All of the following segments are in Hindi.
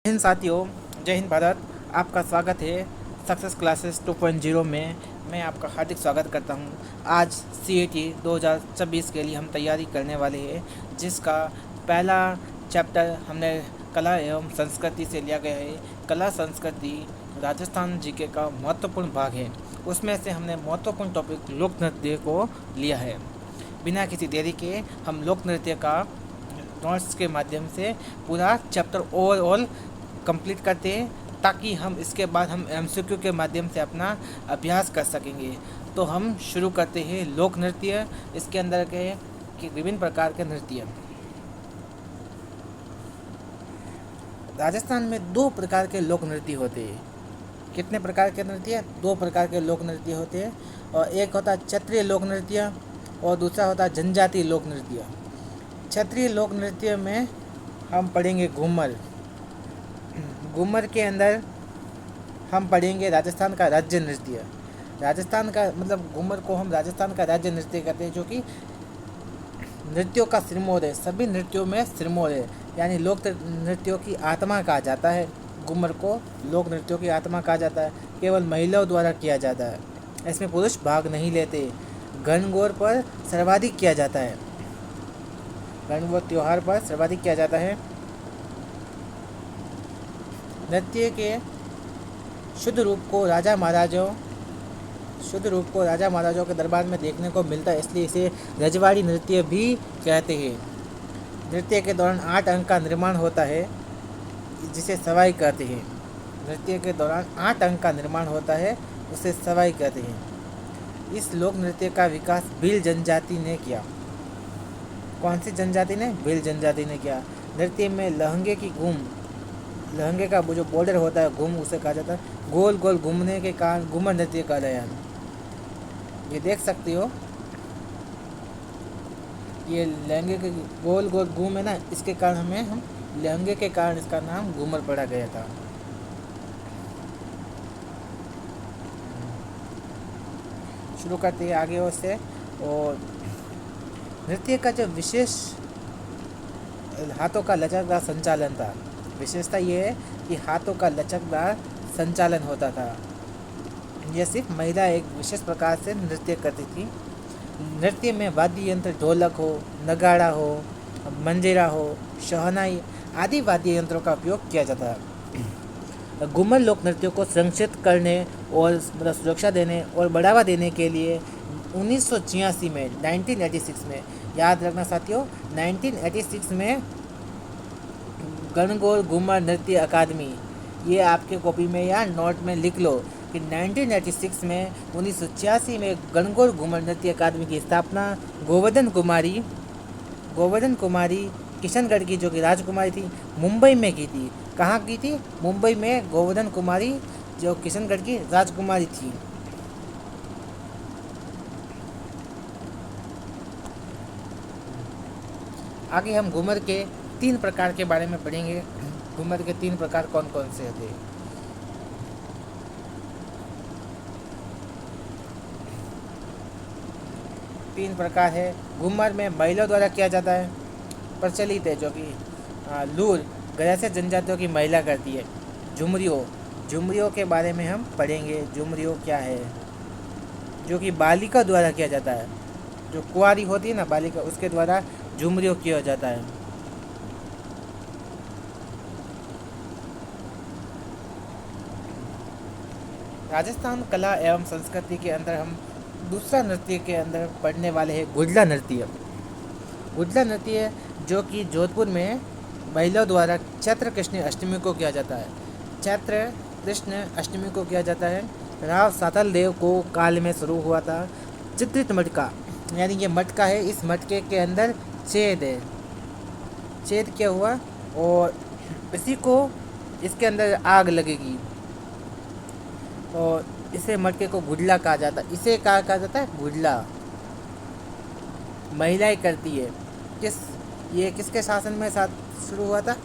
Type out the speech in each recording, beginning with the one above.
हिंद साथियों, जय हिंद भारत। आपका स्वागत है सक्सेस क्लासेस 2.0 में। मैं आपका हार्दिक स्वागत करता हूं। आज CAT 2026 के लिए हम तैयारी करने वाले हैं, जिसका पहला चैप्टर हमने कला एवं संस्कृति से लिया गया है। कला संस्कृति राजस्थान जीके का महत्वपूर्ण भाग है। उसमें से हमने महत्वपूर्ण टॉपिक लोक नृत्य को लिया है। बिना किसी देरी के हम लोक नृत्य का नोट्स के माध्यम से पूरा चैप्टर ओवरऑल कंप्लीट करते हैं, ताकि हम इसके बाद हम MCQ के माध्यम से अपना अभ्यास कर सकेंगे। तो हम शुरू करते हैं लोक नृत्य। इसके अंदर के कि विभिन्न प्रकार के नृत्य। राजस्थान में 2 प्रकार के लोक नृत्य होते हैं। कितने प्रकार के नृत्य? 2 प्रकार के लोक नृत्य होते हैं। और एक होता है क्षत्रिय लोक नृत्य और दूसरा होता है जनजातीय लोक नृत्य। क्षत्रिय लोक नृत्य में हम पढ़ेंगे घूमर। घूमर के अंदर हम पढ़ेंगे राजस्थान का राज्य नृत्य। राजस्थान का मतलब घूमर को हम राजस्थान का राज्य नृत्य कहते हैं, जो कि नृत्यों का सिरमौर है। सभी नृत्यों में सिरमौर है, यानी लोक नृत्यों की आत्मा कहा जाता है। घूमर को लोक नृत्यों की आत्मा कहा जाता है। केवल महिलाओं द्वारा किया जाता है, इसमें पुरुष भाग नहीं लेते। गणगौर पर सर्वाधिक किया जाता है। गणगौर त्योहार पर सर्वाधिक किया जाता है। नृत्य के शुद्ध रूप को राजा महाराजाओं के दरबार में देखने को मिलता है, इसलिए इसे रजवाड़ी नृत्य भी कहते हैं। नृत्य के दौरान 8 अंक का निर्माण होता है, जिसे सवाई कहते हैं। नृत्य के दौरान 8 अंक का निर्माण होता है, उसे सवाई कहते हैं। इस लोक नृत्य का विकास भील जनजाति ने किया। कौन सी जनजाति ने? भील जनजाति ने किया। नृत्य में लहंगे का जो बॉर्डर होता है घूम, उसे कहा जाता है। गोल गोल घूमने के कारण घूमर नृत्य का रहे हैं। ये देख सकते हो, ये लहंगे के गोल गोल घूम है ना, इसके कारण हम लहंगे के कारण इसका नाम घूमर पड़ा गया था। शुरू करते हैं आगे और से। और नृत्य का जो विशेष हाथों का लचकदार संचालन था। विशेषता ये है कि हाथों का लचकदार संचालन होता था। यह सिर्फ महिला एक विशेष प्रकार से नृत्य करती थी। नृत्य में वाद्य यंत्र ढोलक हो, नगाड़ा हो, मंजीरा हो, शहनाई आदि वाद्य यंत्रों का उपयोग किया जाता है। घूमर लोक नृत्यों को संरक्षित करने और सुरक्षा देने और बढ़ावा देने के लिए 1986 में 1986 में, याद रखना साथियों, 1986 में गणगौर घूमर नृत्य अकादमी, ये आपके कॉपी में या नोट में लिख लो कि 1986 में 1986 में गणगौर घूमर नृत्य अकादमी की स्थापना गोवर्धन कुमारी किशनगढ़ की, जो कि राजकुमारी थी, मुंबई में की थी। कहाँ की थी? मुंबई में गोवर्धन कुमारी, जो किशनगढ़ की राजकुमारी थी। आगे हम घूमर के 3 प्रकार के बारे में पढ़ेंगे। घूमर के 3 प्रकार कौन कौन से होते हैं? तीन प्रकार है। घूमर में महिलाओं द्वारा किया जाता है, प्रचलित है, जो कि लूर गया से जनजातियों की महिला करती है। झुमरियों के बारे में हम पढ़ेंगे। झुमरियों क्या है? जो कि बालिका द्वारा किया जाता है। जो कुंवारी होती है ना बालिका, उसके द्वारा झुमरियों किया जाता है। राजस्थान कला एवं संस्कृति के अंदर हम दूसरा नृत्य के अंदर पढ़ने वाले हैं गुडला नृत्य। गुडला नृत्य जो कि जोधपुर में महिलाओं द्वारा चैत्र कृष्ण अष्टमी को किया जाता है। चैत्र कृष्ण अष्टमी को किया जाता है। राव सातल देव को काल में शुरू हुआ था। चित्रित मटका, यानी ये मटका है, इस मटके के अंदर छेद है। छेद क्या हुआ और इसी को इसके अंदर आग लगेगी और इसे मटके को गुडला कहा जाता है। इसे कहा जाता है गुडला। महिलाएं करती है। ये किसके शासन में शुरू हुआ था?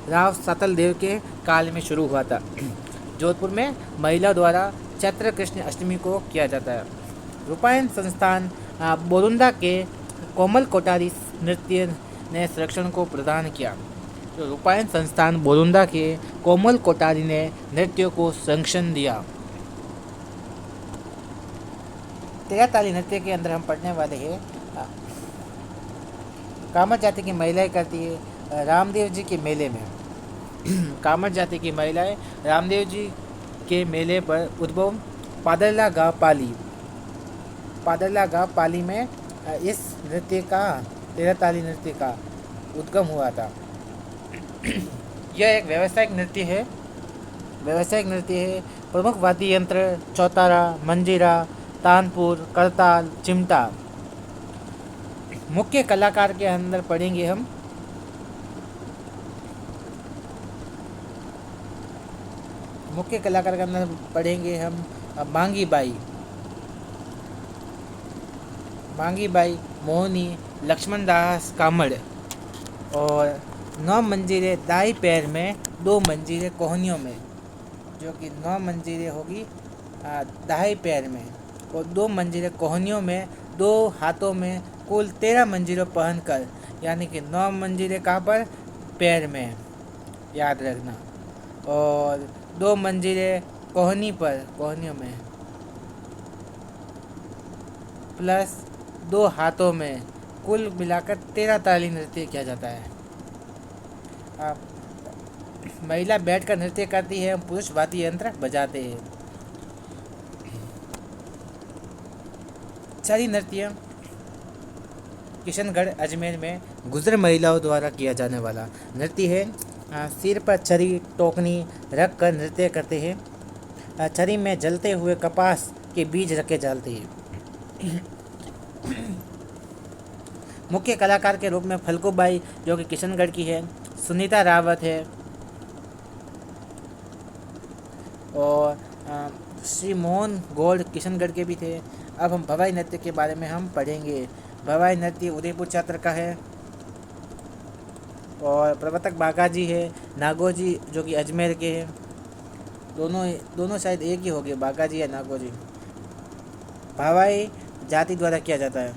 राव सातल देव के काल में शुरू हुआ था। जोधपुर में महिलाओं द्वारा चैत्र कृष्ण अष्टमी को किया जाता है। रूपायन संस्थान बोरुंदा के कोमल कोटारी नृत्य ने संरक्षण को प्रदान किया। तो रूपायन संस्थान बोरुंदा के कोमल कोठारी ने नृत्यों को संरक्षण दिया। तेरह ताली नृत्य के अंदर हम पढ़ने वाले हैं कामत जाति की महिलाएं करती है रामदेव जी के मेले में। कामत जाति की महिलाएं रामदेव जी के मेले पर उद्भव पादरला गाँव पाली में इस नृत्य का तेरह ताली नृत्य का उद्गम हुआ था। यह एक व्यावसायिक नृत्य है। प्रमुख वाद्य यंत्र चौतारा, मंजीरा, तानपुर, करताल, चिमटा। मुख्य कलाकार के अंदर पढ़ेंगे हम मांगी बाई, मोहनी, लक्ष्मण दास कामड़ और 9 मंजिलें दाई पैर में, 2 मंजिलें कोहनियों में, जो कि 9 मंजिलें होगी दाई पैर में और 2 मंजिलें कोहनियों में, 2 हाथों में, कुल 13 मंजिलों पहनकर, यानी कि 9 मंजिलें कहाँ पर, पैर में, याद रखना, और 2 मंजिलें कोहनियों में, प्लस 2 हाथों में, कुल मिलाकर 13 ताली नृत्य किया जाता है। महिला बैठकर नृत्य करती है, पुरुष वाद्य यंत्र बजाते हैं। छड़ी नृत्य किशनगढ़ अजमेर में गुजर महिलाओं द्वारा किया जाने वाला नृत्य है। सिर पर छड़ी टोकनी रख कर नृत्य करते हैं। छड़ी में जलते हुए कपास के बीज रखे जाते हैं। मुख्य कलाकार के रूप में फल्गुबाई जो कि किशनगढ़ की है, सुनीता रावत है और श्री मोहन गौड़ किशनगढ़ के भी थे। अब हम भवाई नृत्य के बारे में हम पढ़ेंगे। भवाई नृत्य उदयपुर क्षेत्र का है और प्रवर्तक बागाजी है, नागोजी जो कि अजमेर के हैं। दोनों शायद एक ही हो गए, बागाजी या नागोजी। भवाई जाति द्वारा किया जाता है।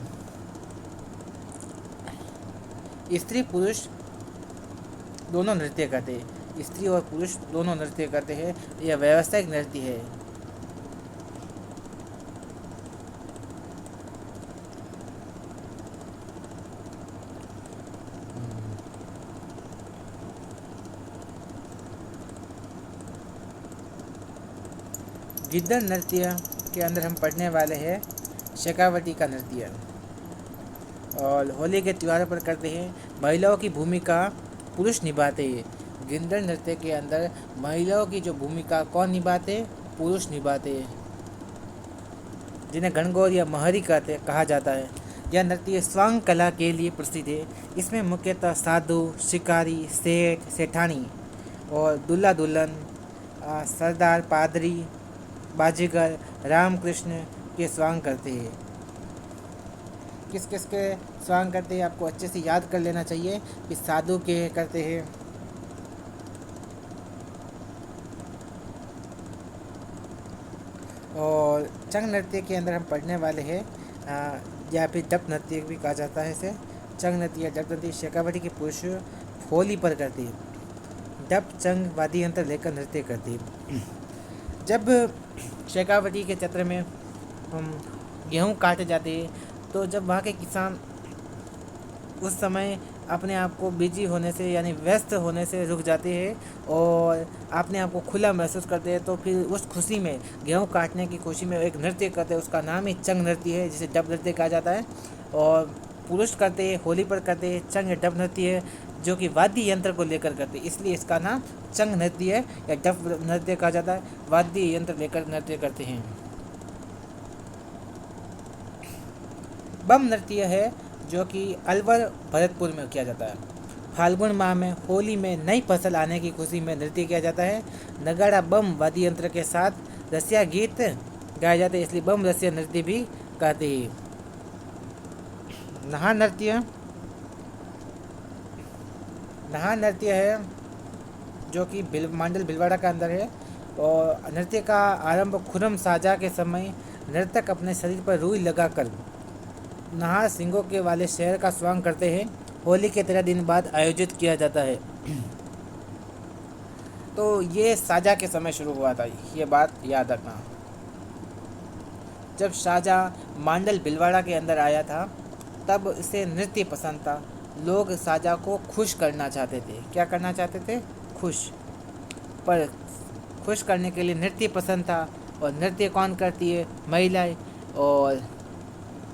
स्त्री पुरुष दोनों नृत्य करते हैं। स्त्री और पुरुष दोनों नृत्य करते हैं। यह व्यावसायिक नृत्य है। गिद्दर नृत्य के अंदर हम पढ़ने वाले हैं शेखावटी का नृत्य, और होली के त्योहार पर करते हैं। महिलाओं की भूमिका पुरुष निभाते हैं। गिद्दर नृत्य के अंदर महिलाओं की जो भूमिका कौन निभाते, पुरुष निभाते हैं, जिन्हें गणगौर या महरी कहा जाता है। यह नृत्य स्वांग कला के लिए प्रसिद्ध है। इसमें मुख्यतः साधु, शिकारी, सेठ, सेठानी और दूल्हा दुल्हन, सरदार, पादरी, बाजीगर, रामकृष्ण के स्वांग करते हैं। किस किस के स्वांग करते हैं आपको अच्छे से याद कर लेना चाहिए कि साधु के करते हैं, और चंग नृत्य के अंदर हम पढ़ने वाले हैं या फिर डप नृत्य भी कहा जाता है इसे। चंग नृत्य या डप नृत्य शेखावटी के पुरुष होली पर करते हैं। डप चंग वाद्य यंत्र लेकर नृत्य करते हैं। जब शेखावटी के क्षेत्र में हम गेहूँ काटे जाते हैं, तो जब वहाँ के किसान उस समय अपने आप को बिजी होने से यानी व्यस्त होने से रुक जाते हैं और अपने आप को खुला महसूस करते हैं, तो फिर उस खुशी में, गेहूँ काटने की खुशी में एक नृत्य करते हैं। उसका नाम ही चंग नृत्य है, जिसे डप नृत्य कहा जाता है। और पुरुष करते हैं, होली पर करते हैं। चंग डप नृत्य है जो कि वाद्य यंत्र को लेकर करते हैं, इसलिए इसका नाम चंग नृत्य है या डप नृत्य कहा जाता है। वाद्य यंत्र लेकर नृत्य करते हैं। बम नृत्य है जो कि अलवर भरतपुर में किया जाता है। फाल्गुन माह में होली में नई फसल आने की खुशी में नृत्य किया जाता है। नगाड़ा बम वाद्य यंत्र के साथ रसिया गीत गाए जाते हैं, इसलिए बम रसिया नृत्य भी कहते हैं। नहा नृत्य है जो कि मंडल भिलवाड़ा का अंदर है, और नृत्य का आरंभ खुरम साजा के समय नर्तक अपने शरीर पर रुई लगाकर नहार सिंगों के वाले शहर का स्वांग करते हैं। होली के 13 दिन बाद आयोजित किया जाता है। तो ये शाहजहाँ के समय शुरू हुआ था, ये बात याद रखना। जब शाहजहाँ मांडल भिलवाड़ा के अंदर आया था तब इसे नृत्य पसंद था। लोग शाहजहाँ को खुश करना चाहते थे। क्या करना चाहते थे? खुश। पर खुश करने के लिए नृत्य पसंद था। और नृत्य कौन करती है? महिलाएं। और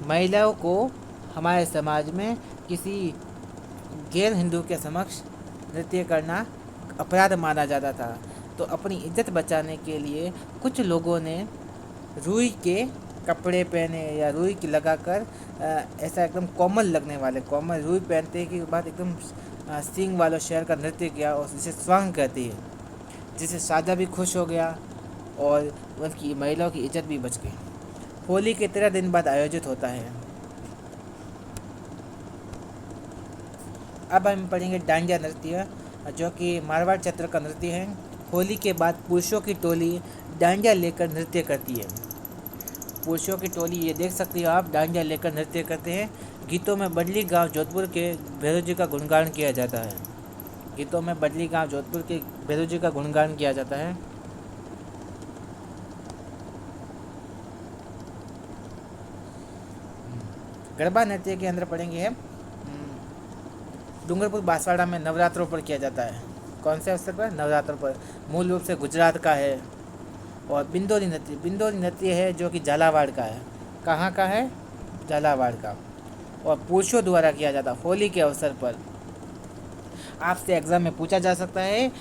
महिलाओं को हमारे समाज में किसी गैर हिंदू के समक्ष नृत्य करना अपराध माना जाता था। तो अपनी इज्जत बचाने के लिए कुछ लोगों ने रुई के कपड़े पहने या रुई की लगाकर ऐसा एकदम कोमल लगने वाले कोमल रुई पहनते के बाद एकदम सींग वालों शेर का नृत्य किया और जिसे स्वांग कहती है, जिससे शाहजहाँ भी खुश हो गया और उनकी महिलाओं की इज्जत भी बच गई। होली के 13 दिन बाद आयोजित होता है। अब हम पढ़ेंगे डांडिया नृत्य, जो कि मारवाड़ क्षेत्र का नृत्य है। होली के बाद पुरुषों की टोली डांडिया लेकर नृत्य करती है। पुरुषों की टोली, ये देख सकते हो आप, डांडिया लेकर नृत्य करते हैं। गीतों में बडली गांव जोधपुर के भैरव जी का गुणगान किया जाता है। गीतों में बडली गांव जोधपुर के भैरव जी का गुणगान किया जाता है। गरबा नृत्य के अंदर पढ़ेंगे हम डूंगरपुर बांसवाड़ा में नवरात्रों पर किया जाता है। कौन से अवसर पर? नवरात्रों पर। मूल रूप से गुजरात का है। और बिंदोरी नृत्य है जो कि झालावाड़ का है। कहाँ का है? झालावाड़ का। और पुरुषों द्वारा किया जाता है होली के अवसर पर। आपसे एग्जाम में पूछा जा सकता है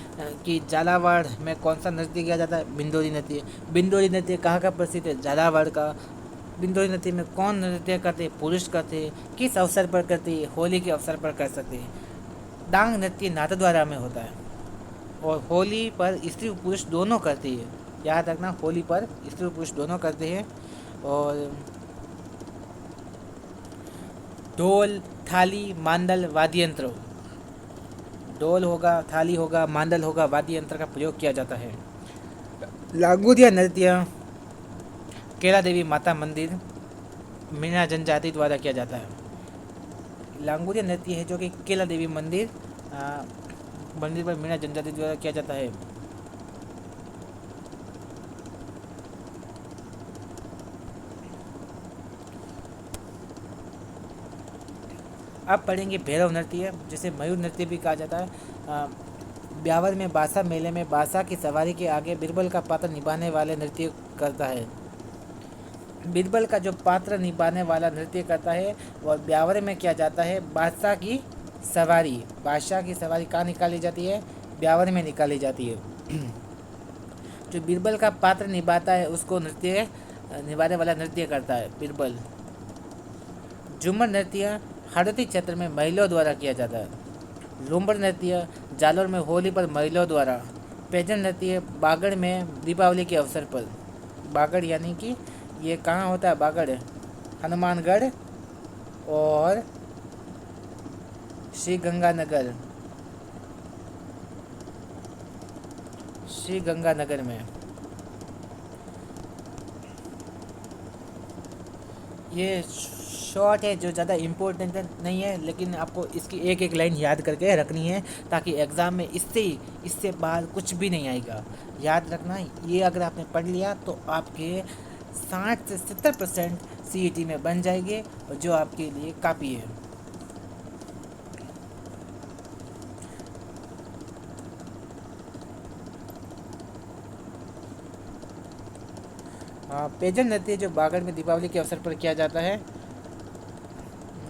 कि झालावाड़ में कौन सा नृत्य किया जाता है? बिंदोरी नृत्य। बिंदोरी नृत्य कहाँ का प्रसिद्ध है? झालावाड़ का। बिंदोरी नृत्य में कौन नृत्य करते? पुरुष करते। किस अवसर पर करते? होली के अवसर पर कर सकते हैं। डांग नृत्य नाथद्वारा में होता है। और होली पर स्त्री और पुरुष दोनों करते हैं। याद रखना, होली पर स्त्री और पुरुष दोनों करते हैं। और ढोल, थाली, मांदल, वाद्य यंत्र, ढोल होगा, थाली होगा, मांदल होगा, वाद्य यंत्र का प्रयोग किया जाता है। लांगुदिया नृत्य केला देवी माता मंदिर मीणा जनजाति द्वारा किया जाता है। लांगुदिया नृत्य है जो कि केला देवी मंदिर पर मीणा जनजाति द्वारा किया जाता है। अब पढ़ेंगे भैरव नृत्य, जिसे मयूर नृत्य भी कहा जाता है। ब्यावर में बासा मेले में बासा की सवारी के आगे बीरबल का पात्र निभाने वाले नृत्य करता है। बीरबल का जो पात्र निभाने वाला नृत्य करता है और ब्यावर में किया जाता है। बादशाह की सवारी कहाँ निकाली जाती है? ब्यावर में निकाली जाती है। जो बीरबल का पात्र निभाता है उसको नृत्य निभाने वाला नृत्य करता है बीरबल। झूमर नृत्य हाड़ौती क्षेत्र में महिलाओं द्वारा किया जाता है। लूम्बर नृत्य जालोर में होली पर महिलाओं द्वारा। पैजन नृत्य बागड़ में दीपावली के अवसर पर। बागड़ यानी कि ये कहाँ होता है? बागड़ हनुमानगढ़ और श्री गंगानगर में। ये शॉर्ट है जो ज़्यादा इम्पोर्टेंट नहीं है, लेकिन आपको इसकी एक एक लाइन याद करके रखनी है ताकि एग्ज़ाम में इससे बाहर कुछ भी नहीं आएगा। याद रखना, ये अगर आपने पढ़ लिया तो आपके 60 से 70% CET में बन जाएंगे, और जो आपके लिए काफ़ी है। पैजन नृत्य जो बागड़ में दीपावली के अवसर पर किया जाता है।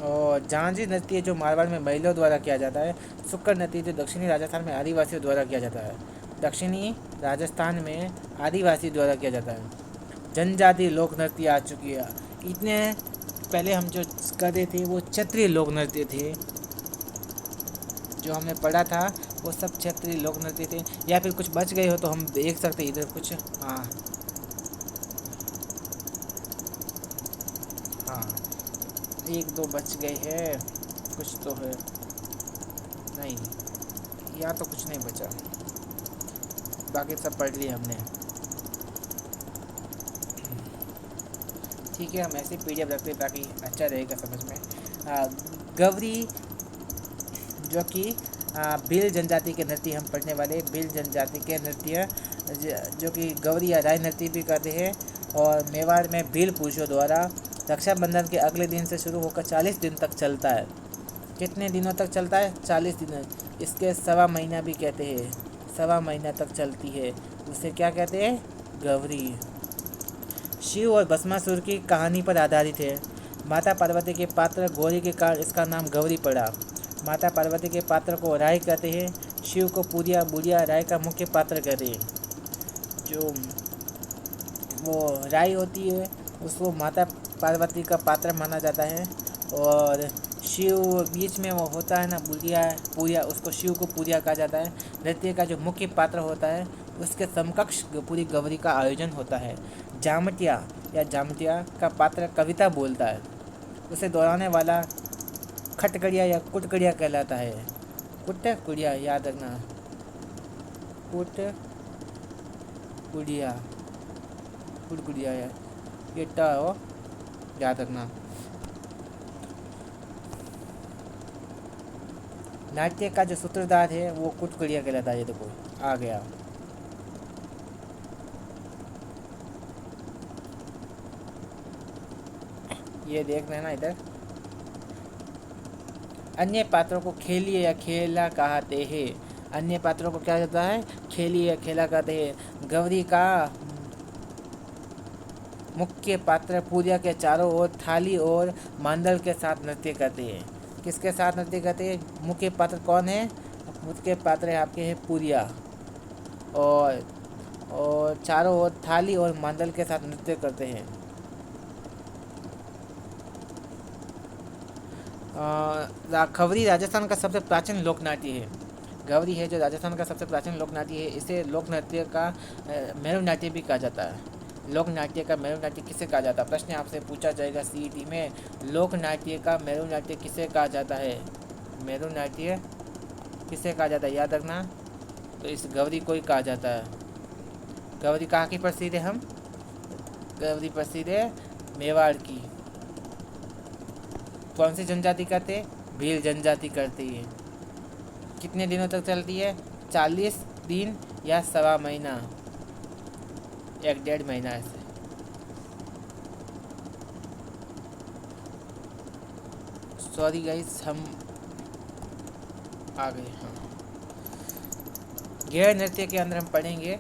और झांझी नृत्य जो मारवाड़ में महिलाओं द्वारा किया जाता है। सुक्कर नृत्य जो दक्षिणी राजस्थान में आदिवासियों द्वारा किया जाता है। दक्षिणी राजस्थान में आदिवासी द्वारा किया जाता है। जनजाति लोक नृत्य आ चुकी है। इतने पहले हम जो कर रहे थे वो क्षेत्रीय लोक नृत्य थे, जो हमने पढ़ा था वो सब क्षेत्रीय लोक नृत्य थे। या फिर कुछ बच गए हो तो हम देख सकते हैं इधर कुछ। हाँ, एक दो बच गए हैं, कुछ तो है नहीं, या तो कुछ नहीं बचा, बाकी सब पढ़ लिया हमने। ठीक है, हम ऐसे PDF रखते हैं ताकि अच्छा रहेगा समझ में। गौरी जो कि भील जनजाति के नृत्य हम पढ़ने वाले। भील जनजाति के नृत्य जो कि गौरी या राय नृत्य भी करते हैं। और मेवाड़ में भील पुरुषों द्वारा रक्षाबंधन के अगले दिन से शुरू होकर 40 दिन तक चलता है। कितने दिनों तक चलता है? 40 दिन। इसके सवा महीना भी कहते हैं, सवा महीना तक चलती है। उसे क्या कहते हैं? गौरी। शिव और भस्मासुर की कहानी पर आधारित है। माता पार्वती के पात्र गौरी के कारण इसका नाम गौरी पड़ा। माता पार्वती के पात्र को राय कहते हैं। शिव को पूरिया बुढ़िया राय का मुख्य पात्र कहते हैं। जो वो राय होती है उसको माता पार्वती का पात्र माना जाता है। और शिव बीच में वो होता है ना, बुढ़िया पूरिया, उसको शिव को पूरिया कहा जाता है। नृत्य का जो मुख्य पात्र होता है उसके समकक्ष पूरी गौरी का आयोजन होता है। जामटिया या जामटिया का पात्र कविता बोलता है। उसे दोहराने वाला खटकड़िया या कुटकड़िया कहलाता है। कुटकुड़िया याद रखना, कुटकुड़िया, कुटकुड़िया ये ट हो, याद रखना। नाट्य का जो सूत्रधार है वो कुटकुड़िया कहलाता है। ये देखो आ गया। ये देख लेना इधर। अन्य पात्रों को खेलिए या खेला कहते हैं। अन्य पात्रों को क्या कहता है? खेलिए या खेला कहते हैं। गौरी का मुख्य पात्र पूजा के चारों ओर थाली और मांडल के साथ नृत्य करते हैं। किसके साथ नृत्य करते हैं? मुख्य पात्र कौन है? मुख्य पात्र है आपके हैं पूरिया। और चारों ओर थाली और मांडल के साथ नृत्य करते हैं। गौरी राजस्थान का सबसे प्राचीन लोक नाट्य है। गौरी है जो राजस्थान का सबसे प्राचीन लोक नाट्य है। इसे लोक नृत्य का मेरु नाट्य भी कहा जाता है। लोक नाट्य का मेरु नाट्य किसे कहा जाता है? प्रश्न आपसे पूछा जाएगा सीईटी में। लोक नाट्य का मेरु नाट्य किसे कहा जाता है? मेरु नाट्य किसे कहा जाता है? याद रखना। तो इस गौरी को ही कहा जाता है। गौरी कहाँ की प्रसिद्ध है? हम गौरी प्रसिद्ध है मेवाड़ की। कौन सी जनजाति करते? भील जनजाति करती है। कितने दिनों तक चलती है? 40 दिन या सवा महीना, 1-1.5 महीना ऐसे। सॉरी गाइस, हम आ गए। हाँ, गैर नृत्य के अंदर हम पढ़ेंगे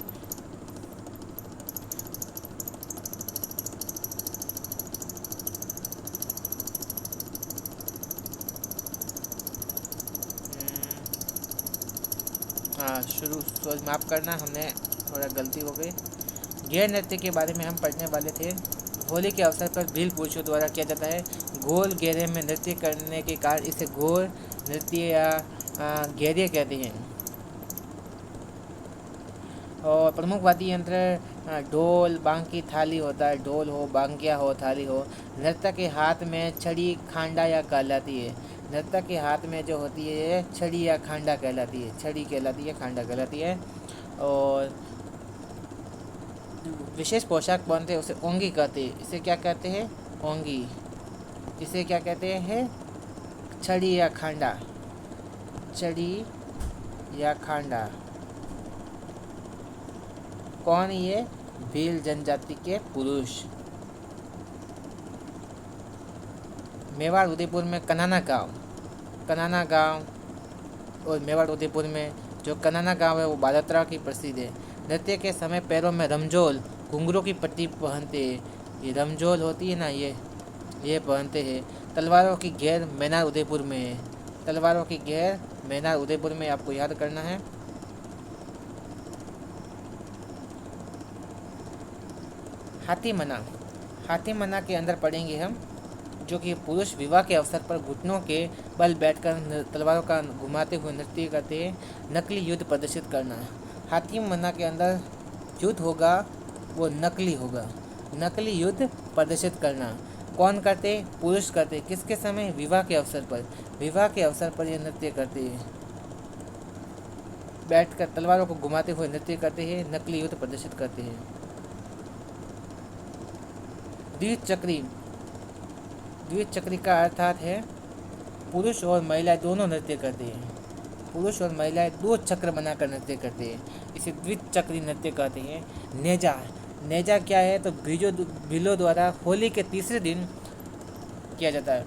शुरू सॉरी माफ़ करना, हमने थोड़ा गलती हो गई। गैर नृत्य के बारे में हम पढ़ने वाले थे। होली के अवसर पर भील पुरुषों द्वारा किया जाता है। गोल घेरे में नृत्य करने के कारण इसे गोल नृत्य या घेरे कहते हैं। और प्रमुख वाद्य यंत्र ढोल बांकी थाली होता है। ढोल हो, बांकिया हो, थाली हो। नर्तक के हाथ में छड़ी खांडा या कहलाती है। नर्तक के हाथ में जो होती है छड़ी या खांडा कहलाती है। छड़ी कहलाती है, खांडा कहलाती है। और विशेष पोशाक पहनते हैं उसे ओंगी कहते हैं। इसे क्या कहते हैं? ओंगी। इसे क्या कहते हैं? छड़ी या खांडा। छड़ी या खांडा। कौन? ये भील जनजाति के पुरुष। मेवाड़ उदयपुर में कनाना गांव और मेवाड़ उदयपुर में जो कनाना गांव है वो बालोतरा की प्रसिद्ध है। नृत्य के समय पैरों में रमजोल घुंघरू की पट्टी पहनते हैं। ये रमजोल होती है ना, ये पहनते हैं। तलवारों की घेर मैनार उदयपुर में है। तलवारों की घेर मैनार उदयपुर में आपको याद करना है। हाथीमना के अंदर पढ़ेंगे हम, जो कि पुरुष विवाह के अवसर पर घुटनों के बल बैठकर तलवारों का घुमाते हुए नृत्य करते हैं। नकली युद्ध प्रदर्शित करना। हाथीमना के अंदर युद्ध होगा वो नकली होगा। नकली युद्ध प्रदर्शित करना कौन करते? पुरुष करते। किसके समय? विवाह के अवसर पर। विवाह के अवसर पर ये नृत्य करते हैं। बैठकर तलवारों को घुमाते हुए नृत्य करते हैं, नकली युद्ध प्रदर्शित करते हैं। द्विचक्री का अर्थात है पुरुष और महिला दोनों नृत्य करते हैं। पुरुष और महिलाएं दो चक्र बनाकर नृत्य करते हैं, इसे द्विचक्री नृत्य कहते हैं। नेजा, नेजा क्या है तो भीलों द्वारा होली के तीसरे दिन किया जाता है।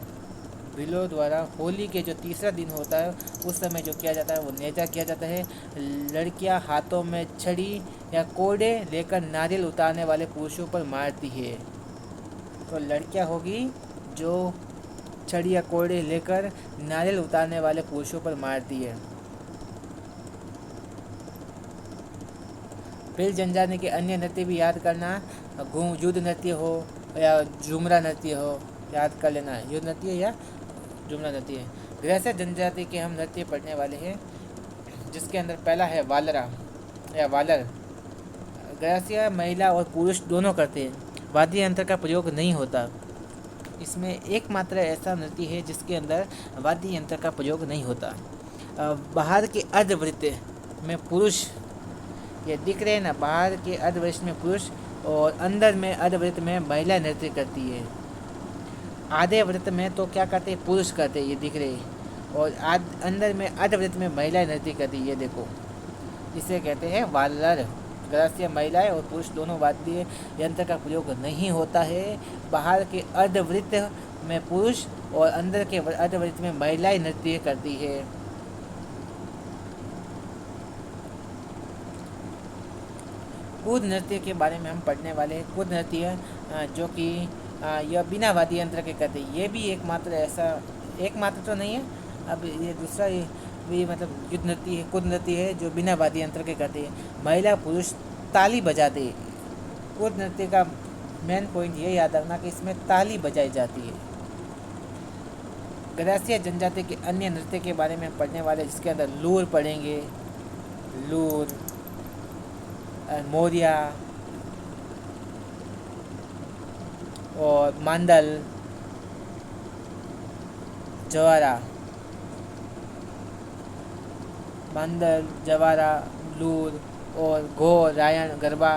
भीलों द्वारा होली के जो तीसरा दिन होता है उस समय जो किया जाता है वो नेजा किया जाता है। लड़कियां हाथों में छड़ी या कोड़े लेकर नारियल उतारने वाले पुरुषों पर मारती है। तो लड़कियां होगी जो छड़ी या कोड़े लेकर नारियल उतारने वाले पुरुषों पर मारती है। भील जनजाति के अन्य नृत्य भी याद करना, युद्ध नृत्य हो या झुमरा नृत्य हो, याद कर लेना, युद्ध नृत्य या झुमरा नृत्य। ग्रास्य जनजाति के हम नृत्य पढ़ने वाले हैं, जिसके अंदर पहला है वालरा या वालर। ग्रास्य महिला और पुरुष दोनों करते हैं, वाद्य यंत्र का प्रयोग नहीं होता। इसमें एकमात्र ऐसा नृत्य है जिसके अंदर वाद्य यंत्र का प्रयोग नहीं होता। बाहर के अर्धवृत्त में पुरुष, ये दिख रहे हैं ना, बाहर के अर्धवृत्त में पुरुष और अंदर में अर्धवृत्त में महिला नृत्य करती है। आधे वृत्त में तो क्या करते हैं, पुरुष करते हैं, ये दिख रहे हैं, और अंदर में अर्धवृत्त में महिला नृत्य करती है, ये देखो, इसे कहते हैं वालर। ग्रास्य महिलाएं और पुरुष दोनों वाद्य यंत्र का प्रयोग नहीं होता है। बाहर के अर्धवृत्त में पुरुष और अंदर के अर्धवृत्त में महिलाएं नृत्य करती है। कूद नृत्य के बारे में हम पढ़ने वाले हैं। कूद नृत्य जो कि यह बिना वाद्य यंत्र के करते हैं, ये भी एकमात्र ऐसा, एकमात्र तो नहीं है, अब ये दूसरा भी मतलब युद्ध नृत्य है, कूद नृत्य है जो बिना वाद्य यंत्र के करते हैं। महिला पुरुष ताली बजाते हैं। कूद नृत्य का मेन पॉइंट ये याद रखना कि इसमें ताली बजाई जाती है। ग्रास्य जनजाति के अन्य नृत्य के बारे में पढ़ने वाले, जिसके अंदर लूर पढ़ेंगे, लूर, मोरिया और मांदल, जवारा, मांदल, जवारा, लूर और घोर, रायण, गरबा,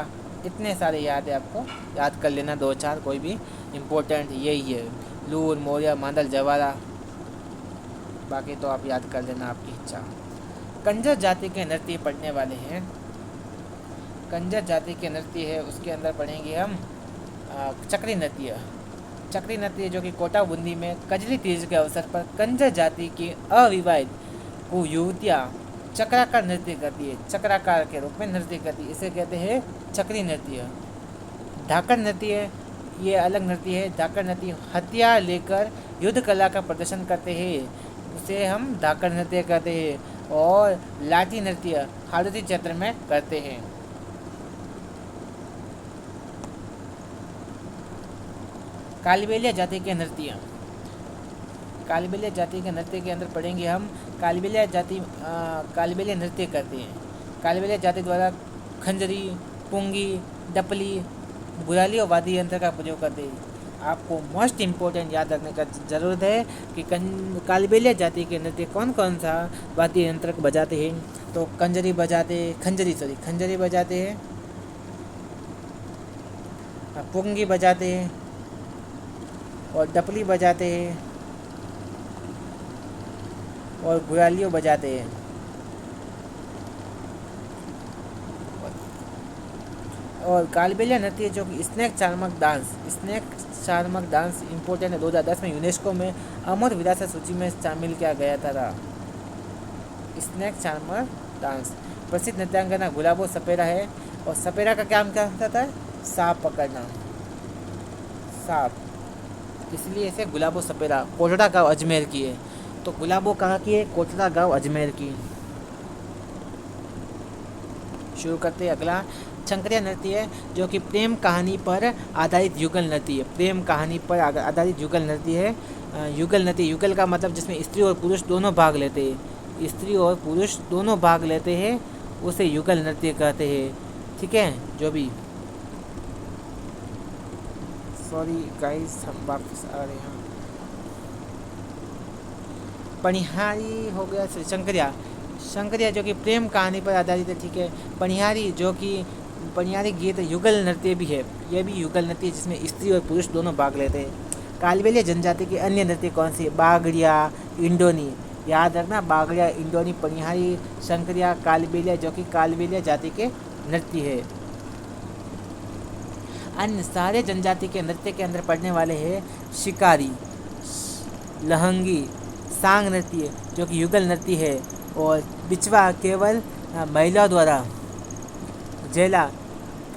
इतने सारे याद है, आपको याद कर लेना, दो चार, कोई भी इम्पोर्टेंट यही है, लूर, मोरिया, मांदल, जवारा, बाकी तो आप याद कर लेना, आपकी इच्छा। कंजर जाति के नृत्य पढ़ने वाले हैं। कंजर जाति के नृत्य है, उसके अंदर पढ़ेंगे हम चक्री नृत्य। चक्री नृत्य जो कि कोटा बूंदी में कजली तीज के अवसर पर कंजर जाति की अविवाहित युवतियाँ चक्राकार नृत्य करती है, चक्राकार के रूप में नृत्य करती है, इसे कहते हैं चक्री नृत्य। धाकड़ नृत्य, ये अलग नृत्य है। धाकड़ नृत्य हथियार लेकर युद्ध कला का प्रदर्शन करते हैं, उसे हम धाकड़ नृत्य कहते हैं। और लाठी नृत्य हाड़ौती क्षेत्र में करते हैं। कालबेलिया जाति के नृत्य, कालबेलिया जाति के नृत्य के अंदर पढ़ेंगे हम। कालबेलिया जाति कालबेलिया नृत्य करते हैं। कालबेलिया जाति द्वारा खंजरी, पुंगी, डपली, गुराली और वाद्य यंत्र का प्रयोग करते हैं। आपको मोस्ट इम्पोर्टेंट याद रखने का ज़रूरत है कि कालबेलिया जाति के नृत्य कौन कौन सा वाद्य यंत्र बजाते हैं। तो खंजरी बजाते हैं, पुंगी बजाते हैं और डपली बजाते हैं और गुरालियों बजाते हैं। और कालबेलिया नृत्य जो कि स्नेक चार्मक डांस इम्पोर्टेंट है, 2010 में यूनेस्को में अमर विरासत सूची में शामिल किया गया था। स्नेक चार्मक डांस प्रसिद्ध नृत्यांगना गुलाबो सपेरा है, और सपेरा का काम क्या होता है, सांप पकड़ना, सांप, इसलिए इसे गुलाबो सपेरा। कोटड़ा गाँव अजमेर की है, तो गुलाबो कहाँ की है, कोटड़ा गाँव अजमेर की। शुरू करते हैं अगला। शंकरिया नृत्य है जो कि प्रेम कहानी पर आधारित युगल नृत्य है। प्रेम कहानी पर आधारित युगल नृत्य है। युगल नृत्य, युगल का मतलब जिसमें स्त्री और पुरुष दोनों भाग लेते हैं, स्त्री और पुरुष दोनों भाग लेते हैं, उसे युगल नृत्य कहते हैं। ठीक है, जो भी, सॉरी गाइस, हम वापस आ रहे हैं। पनिहारी हो गया, शंकरिया जो कि प्रेम कहानी पर आधारित है। ठीक है, पनिहारी जो कि पनिहारी गीत युगल नृत्य भी है, यह भी युगल नृत्य जिसमें स्त्री और पुरुष दोनों भाग लेते हैं। कालबेलिया जनजाति के अन्य नृत्य कौन से, बागड़िया, इंडोनी। याद रखना, बागड़िया, इंडोनी, पनिहारी, शंकरिया, कालबेलिया, जो कि कालबेलिया जाति के नृत्य है। अन्य सारे जनजाति के नृत्य के अंदर पड़ने वाले हैं शिकारी, लहंगी, सांग नृत्य जो कि युगल नृत्य है, और बिचवा केवल महिलाओं द्वारा जेला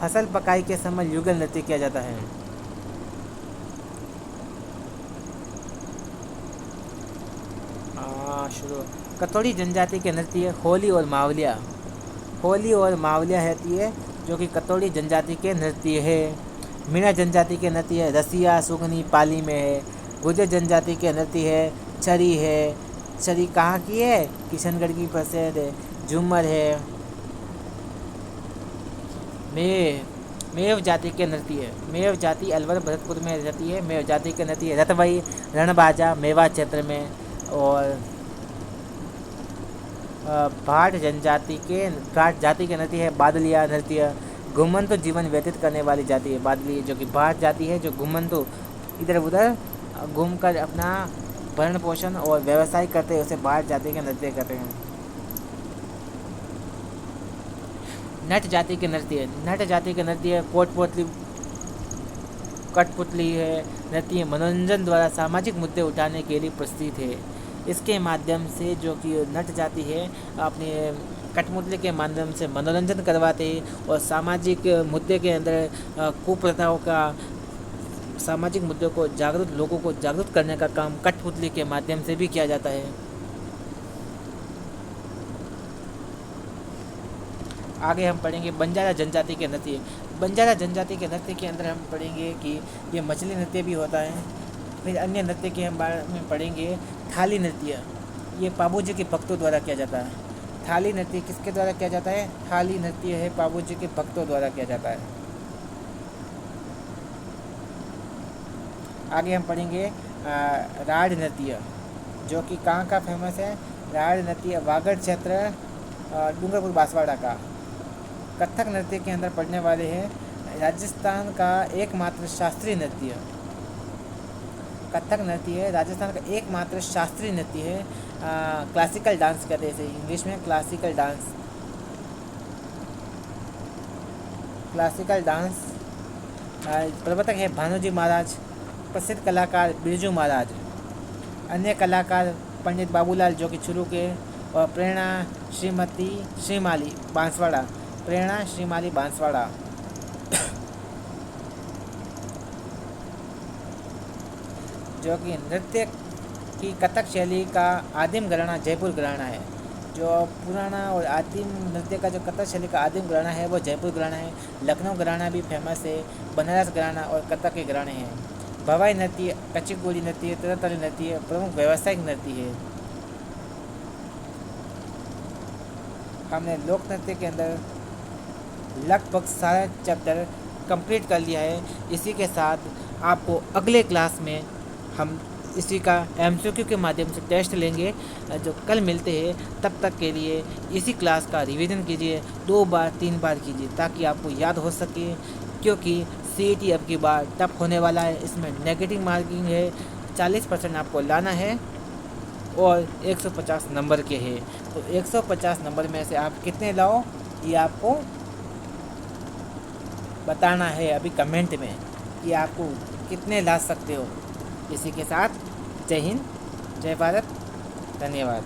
फसल पकाई के समय युगल नृत्य किया जाता है। शुरू कथोड़ी जनजाति के नृत्य होली और मावलिया। होली और मावलिया रहती है जो कि कथोड़ी जनजाति के नृत्य है। मीणा जनजाति के नृत्य है रसिया, सुगनी, पाली में है। गुर्जर जनजाति के नृत्य है चरी है। चरी कहाँ की है? किशनगढ़ की प्रसिद्ध है। झूमर है। मेव जाति के नृत्य है। मेव जाति अलवर भरतपुर में रहती है। मेव जाति के नृत्य है रतवई, रणबाजा, मेवा क्षेत्र में। और भाट जाति के नृत्य है बादलिया नृत्य। घुमंतु जीवन व्यतीत करने वाली जाति है बादली, जो कि भाट जाति है, जो घुमंतु इधर उधर घूमकर अपना भरण पोषण और व्यवसाय करते हैं, उसे भाट जाति के नृत्य कहते हैं। नट जाति के नृत्य। नट जाति के नृत्य कठपुतली है नृत्य मनोरंजन द्वारा सामाजिक मुद्दे उठाने के लिए प्रस्तुत है। इसके माध्यम से जो कि नट जाति है अपने कठपुतली के माध्यम से मनोरंजन करवाते हैं और सामाजिक मुद्दे के अंदर कुप्रथाओं का, सामाजिक मुद्दों को लोगों को जागरूक करने का काम कठपुतली के माध्यम से भी किया जाता है। आगे हम पढ़ेंगे बंजारा जनजाति के नृत्य। बंजारा जनजाति के नृत्य के अंदर हम पढ़ेंगे कि ये मछली नृत्य भी होता है। फिर अन्य नृत्य के हम बारे में पढ़ेंगे थाली नृत्य। ये पाबू जी के भक्तों द्वारा किया जाता है। थाली नृत्य किसके द्वारा किया जाता है? थाली नृत्य है पाबू जी के भक्तों द्वारा किया जाता है। आगे हम पढ़ेंगे राड नृत्य, जो कि कहाँ का फेमस है? राड नृत्य वागड़ क्षेत्र डूंगरपुर बांसवाड़ा का। कथक नृत्य के अंदर पढ़ने वाले हैं राजस्थान का एकमात्र शास्त्रीय नृत्य। कथक नृत्य है राजस्थान का एकमात्र शास्त्रीय नृत्य है। क्लासिकल डांस कहते हैं इसे इंग्लिश में, क्लासिकल डांस। क्लासिकल डांस प्रवर्तक है भानुजी महाराज। प्रसिद्ध कलाकार बिरजू महाराज। अन्य कलाकार पंडित बाबूलाल जो कि शुरू के, और प्रेरणा श्रीमाली बांसवाड़ा। प्रेरणा श्रीमाली बांसवाड़ा। जो कि नृत्य की कथक शैली का आदिम घराना जयपुर घराना है। जो पुराना और आदिम नृत्य का जो कथक शैली का आदिम घराना है वो जयपुर घराना है। लखनऊ घराना भी फेमस है। बनारस घराना और कथक के घराने हैं। भवाई नृत्य, कच्चीगोली नृत्य, तरतरी नृत्य प्रमुख व्यावसायिक नृत्य है। हमने लोक नृत्य के अंदर लगभग सारा चैप्टर कंप्लीट कर लिया है। इसी के साथ आपको अगले क्लास में हम इसी का MCQ के माध्यम से टेस्ट लेंगे, जो कल मिलते हैं। तब तक के लिए इसी क्लास का रिवीजन कीजिए, 2 बार 3 बार कीजिए ताकि आपको याद हो सके, क्योंकि CET अब की बार टफ होने वाला है। इसमें नेगेटिव मार्किंग है, 40% आपको लाना है और 150 नंबर के हैं। तो 150 नंबर में से आप कितने लाओ ये आपको बताना है अभी कमेंट में कि आपको कितने ला सकते हो। इसी के साथ जय हिंद, जय भारत, धन्यवाद।